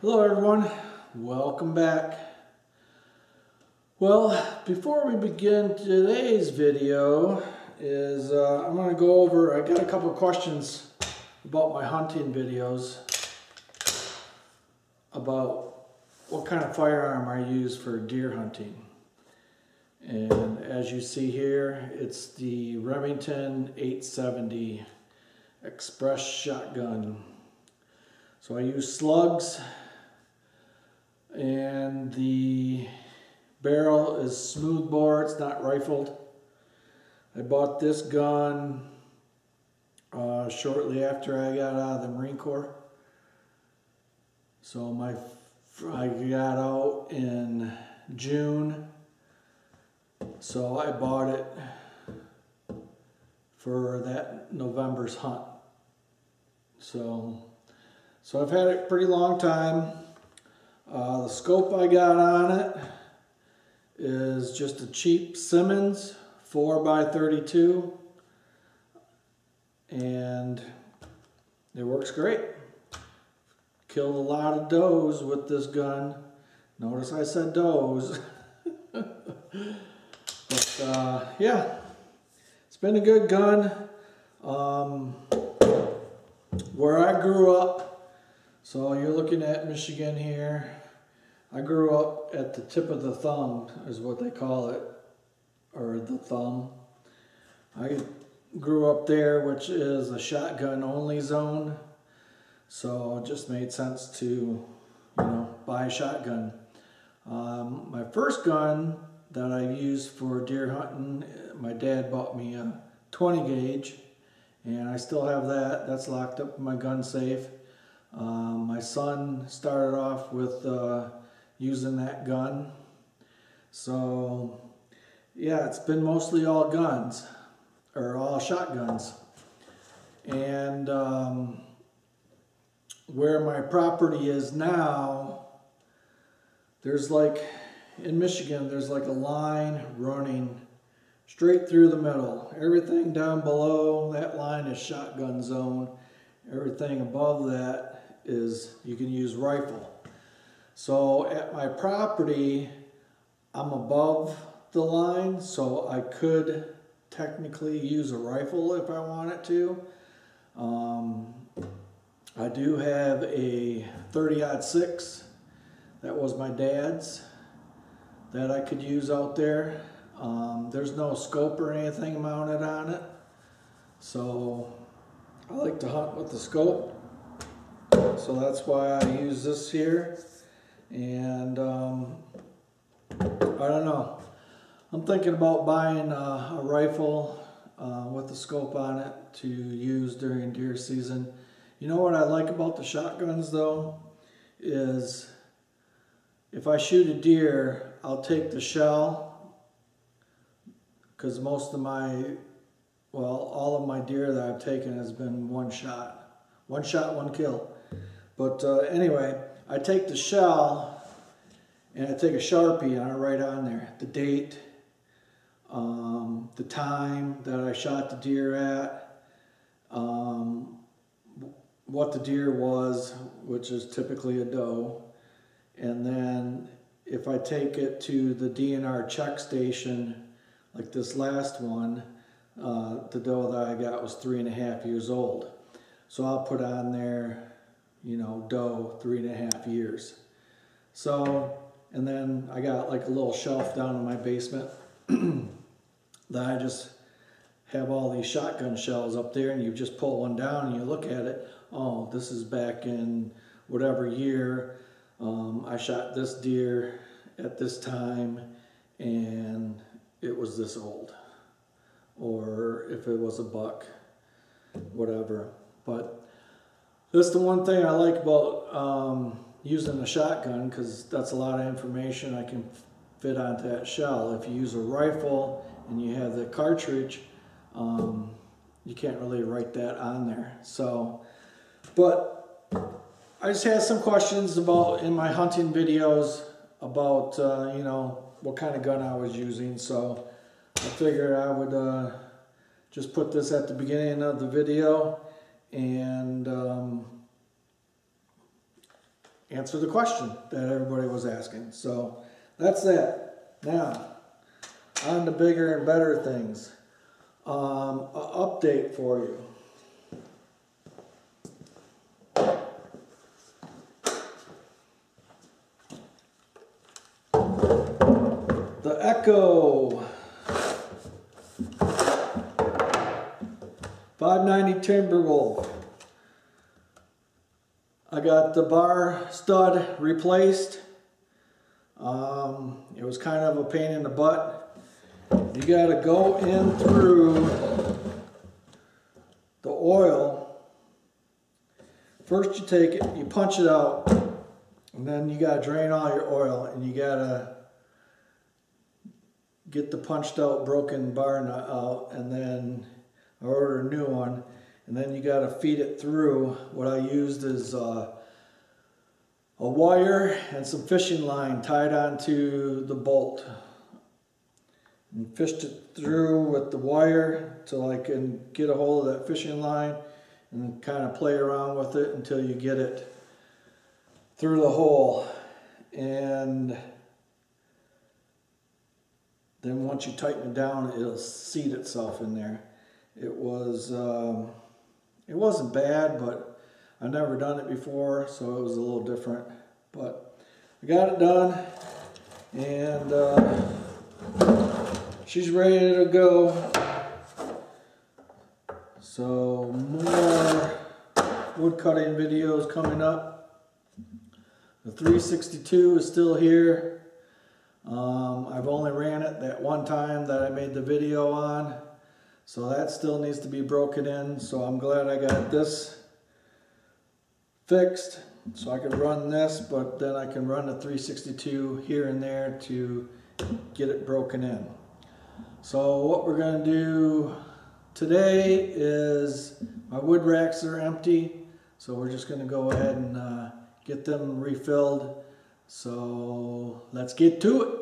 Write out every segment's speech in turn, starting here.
Hello everyone, welcome back. Well, before we begin today's video I'm going to go over, I got a couple of questions about my hunting videos about what kind of firearm I use for deer hunting. And as you see here, it's the Remington 870 Express shotgun. So I use slugs, and the barrel is smooth bore, it's not rifled. I bought this gun shortly after I got out of the Marine Corps. So I got out in June, so I bought it for that November's hunt. So I've had it a pretty long time. The scope I got on it is just a cheap Simmons 4x32, and it works great. Killed a lot of does with this gun. Notice I said does. But yeah, it's been a good gun. Where I grew up, so you're looking at Michigan here. I grew up at the tip of the thumb, is what they call it, or the thumb. I grew up there, which is a shotgun only zone. So it just made sense to, buy a shotgun. My first gun that I used for deer hunting, my dad bought me a 20 gauge, and I still have that. That's locked up in my gun safe. My son started off with using that gun. So yeah, it's been mostly all guns, or all shotguns. And where my property is now, there's like, in Michigan, there's like a line running straight through the middle. Everything down below that line is shotgun zone. Everything above that is, you can use rifle. So at my property, I'm above the line, so I could technically use a rifle if I wanted to. I do have a 30-06. That was my dad's, that I could use out there. There's no scope or anything mounted on it, so I like to hunt with the scope. So that's why I use this here. And I don't know, I'm thinking about buying a rifle with the scope on it to use during deer season. You know what I like about the shotguns though, is if I shoot a deer, I'll take the shell, because most of my, well, all of my deer that I've taken has been one shot, one kill. But anyway, I take the shell and I take a Sharpie and I write on there the date, the time that I shot the deer at, what the deer was, which is typically a doe. And then if I take it to the DNR check station, like this last one, the doe that I got was 3.5 years old. So I'll put on there, doe 3.5 years. So, and then I got like a little shelf down in my basement that I just have all these shotgun shells up there, and you just pull one down and you look at it. Oh, this is back in whatever year. I shot this deer at this time and it was this old. Or if it was a buck, whatever. But that's the one thing I like about using a shotgun, because that's a lot of information I can fit onto that shell. If you use a rifle and you have the cartridge, you can't really write that on there. So, but I just had some questions about, in my hunting videos, about what kind of gun I was using. So I figured I would just put this at the beginning of the video and answer the question that everybody was asking. So that's that. Now, on to bigger and better things. An update for you. The Echo 590 Timberwolf. I got the bar stud replaced. It was kind of a pain in the butt. You got to go in through the oil. First you take it, you punch it out, and then you got to drain all your oil, and you got to get the punched out broken bar nut out, and then I order a new one, and then you got to feed it through. What I used is a wire and some fishing line tied onto the bolt, and fished it through with the wire till I can get a hold of that fishing line and kind of play around with it until you get it through the hole. And then once you tighten it down, it'll seat itself in there. It wasn't bad, but I've never done it before, so it was a little different. But I got it done, and she's ready to go. So more wood cutting videos coming up. The 362 is still here. I've only ran it that one time that I made the video on, so that still needs to be broken in. So I'm glad I got this fixed so I can run this, but then I can run the 362 here and there to get it broken in. So what we're going to do today is my wood racks are empty, so we're just going to go ahead and get them refilled. So let's get to it.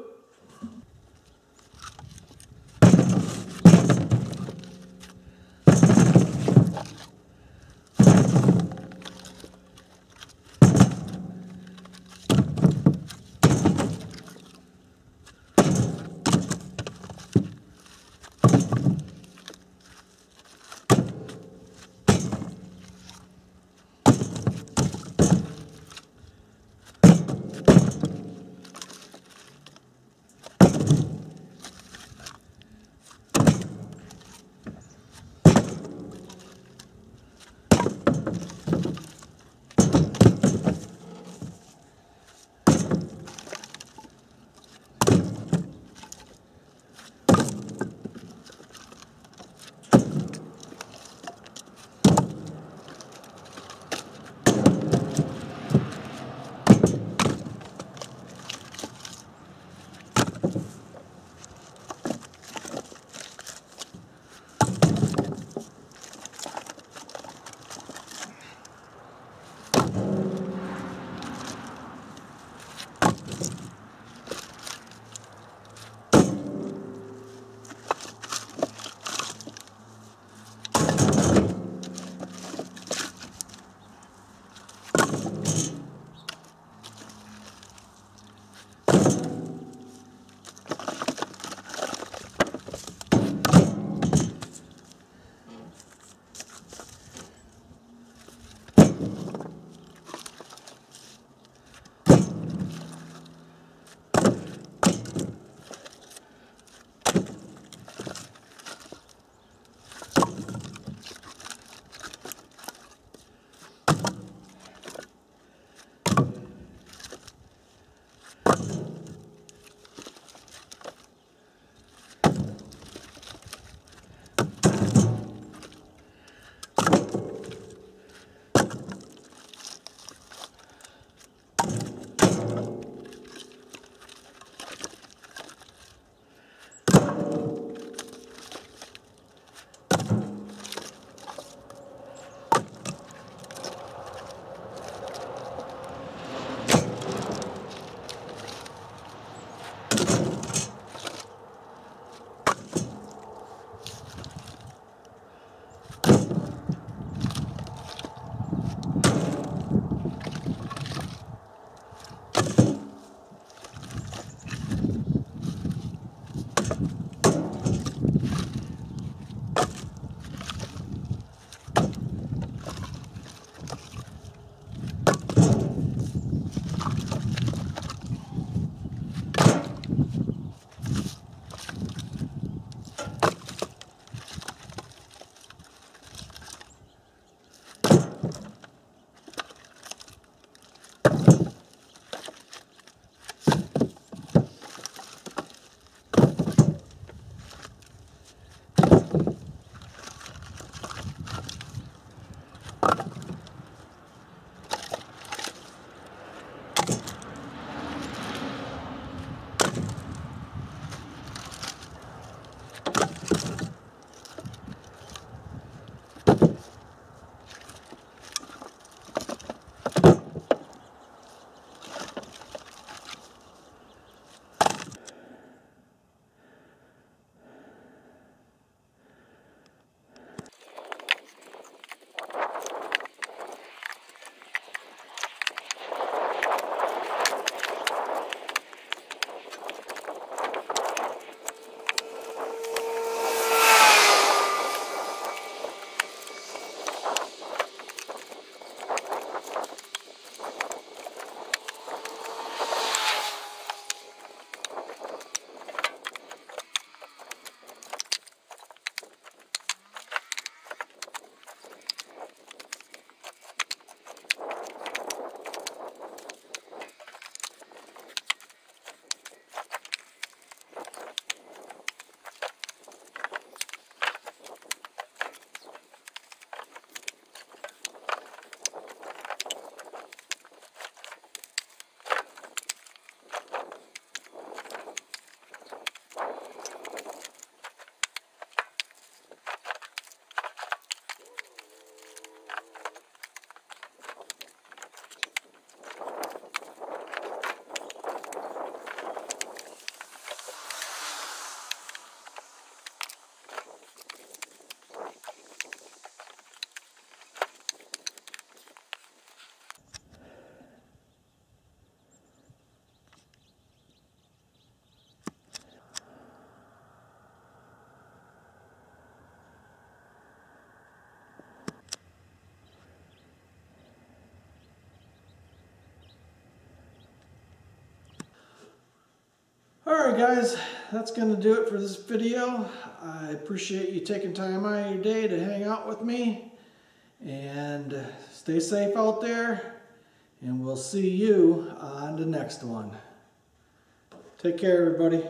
Alright guys, that's going to do it for this video. I appreciate you taking time out of your day to hang out with me. And stay safe out there. And we'll see you on the next one. Take care everybody.